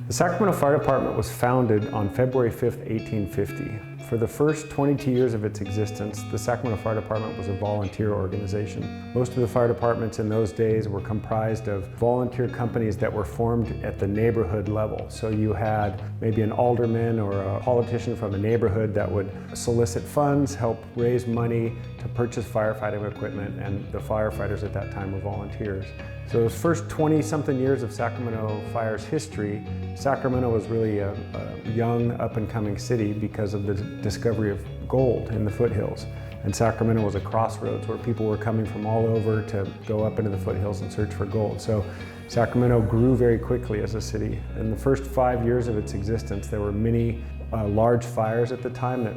The Sacramento Fire Department was founded on February 5th, 1850. For the first 22 years of its existence, the Sacramento Fire Department was a volunteer organization. Most of the fire departments in those days were comprised of volunteer companies that were formed at the neighborhood level. So you had maybe an alderman or a politician from a neighborhood that would solicit funds, help raise money to purchase firefighting equipment, and the firefighters at that time were volunteers. So those first 20-something years of Sacramento Fire's history, Sacramento was really a young, up-and-coming city because of the discovery of gold in the foothills. And Sacramento was a crossroads where people were coming from all over to go up into the foothills and search for gold. So Sacramento grew very quickly as a city. In the first 5 years of its existence, there were many large fires at the time that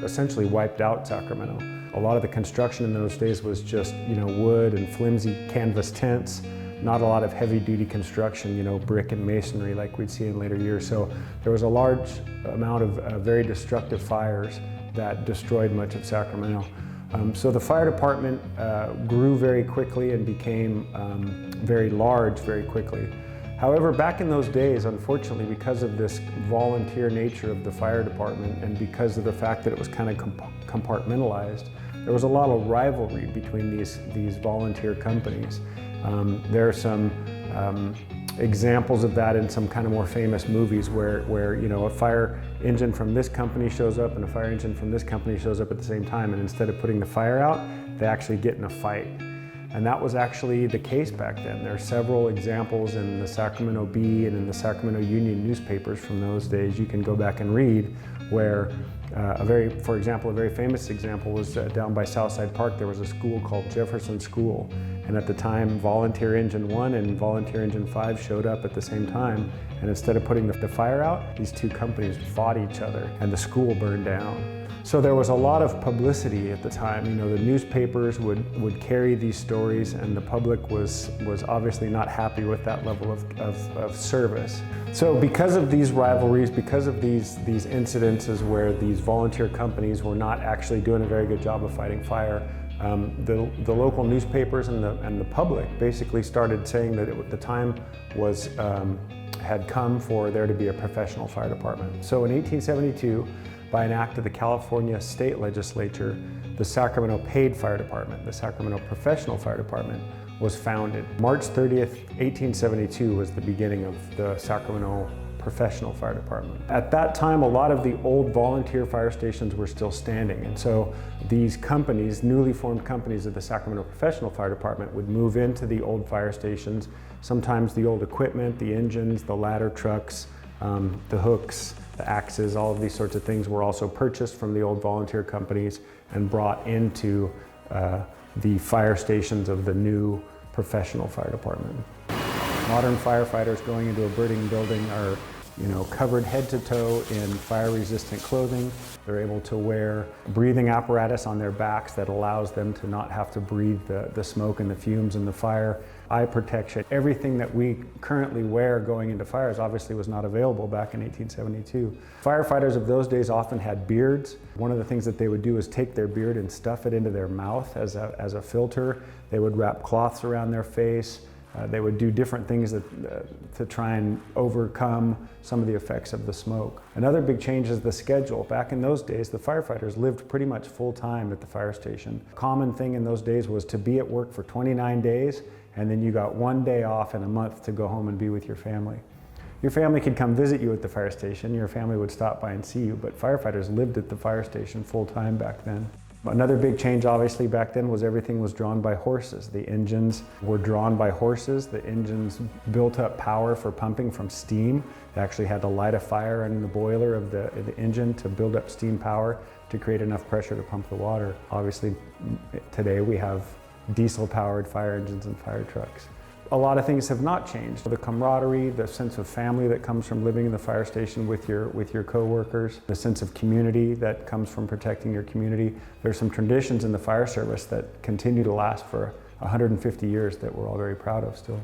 essentially wiped out Sacramento. A lot of the construction in those days was just, wood and flimsy canvas tents, not a lot of heavy-duty construction, brick and masonry like we'd see in later years. So there was a large amount of very destructive fires that destroyed much of Sacramento. So the fire department grew very quickly and became very large very quickly. However, back in those days, unfortunately, because of this volunteer nature of the fire department and because of the fact that it was kind of compartmentalized, there was a lot of rivalry between these volunteer companies. There are some examples of that in some kind of more famous movies where a fire engine from this company shows up and a fire engine from this company shows up at the same time, and instead of putting the fire out, they actually get in a fight. And that was actually the case back then. There are several examples in the Sacramento Bee and in the Sacramento Union newspapers from those days you can go back and read where for example, a very famous example was down by Southside Park. There was a school called Jefferson School. And at the time, Volunteer Engine 1 and Volunteer Engine 5 showed up at the same time. And instead of putting the fire out, these two companies fought each other and the school burned down. So there was a lot of publicity at the time. The newspapers would carry these stories, and the public was obviously not happy with that level of service. So because of these rivalries, because of these incidences where these volunteer companies were not actually doing a very good job of fighting fire, the local newspapers and the public basically started saying that the time had come for there to be a professional fire department. So in 1872, by an act of the California State Legislature, the Sacramento Paid Fire Department, the Sacramento Professional Fire Department, was founded. March 30th, 1872 was the beginning of the Sacramento Professional Fire Department. At that time, a lot of the old volunteer fire stations were still standing, and so these companies, newly formed companies of the Sacramento Professional Fire Department, would move into the old fire stations, sometimes the old equipment, the engines, the ladder trucks, the hooks, the axes, all of these sorts of things were also purchased from the old volunteer companies and brought into the fire stations of the new professional fire department. Modern firefighters going into a burning building are covered head to toe in fire-resistant clothing. They're able to wear breathing apparatus on their backs that allows them to not have to breathe the smoke and the fumes and the fire. Eye protection. Everything that we currently wear going into fires obviously was not available back in 1872. Firefighters of those days often had beards. One of the things that they would do is take their beard and stuff it into their mouth as a filter. They would wrap cloths around their face. They would do different things to try and overcome some of the effects of the smoke. Another big change is the schedule. Back in those days, the firefighters lived pretty much full-time at the fire station. A common thing in those days was to be at work for 29 days, and then you got 1 day off in a month to go home and be with your family. Your family could come visit you at the fire station, your family would stop by and see you, but firefighters lived at the fire station full-time back then. Another big change obviously back then was everything was drawn by horses. The engines were drawn by horses. The engines built up power for pumping from steam. They actually had to light a fire in the boiler of the engine to build up steam power to create enough pressure to pump the water. Obviously today we have diesel-powered fire engines and fire trucks. A lot of things have not changed. The camaraderie, the sense of family that comes from living in the fire station with your co-workers, the sense of community that comes from protecting your community. There's some traditions in the fire service that continue to last for 150 years that we're all very proud of still.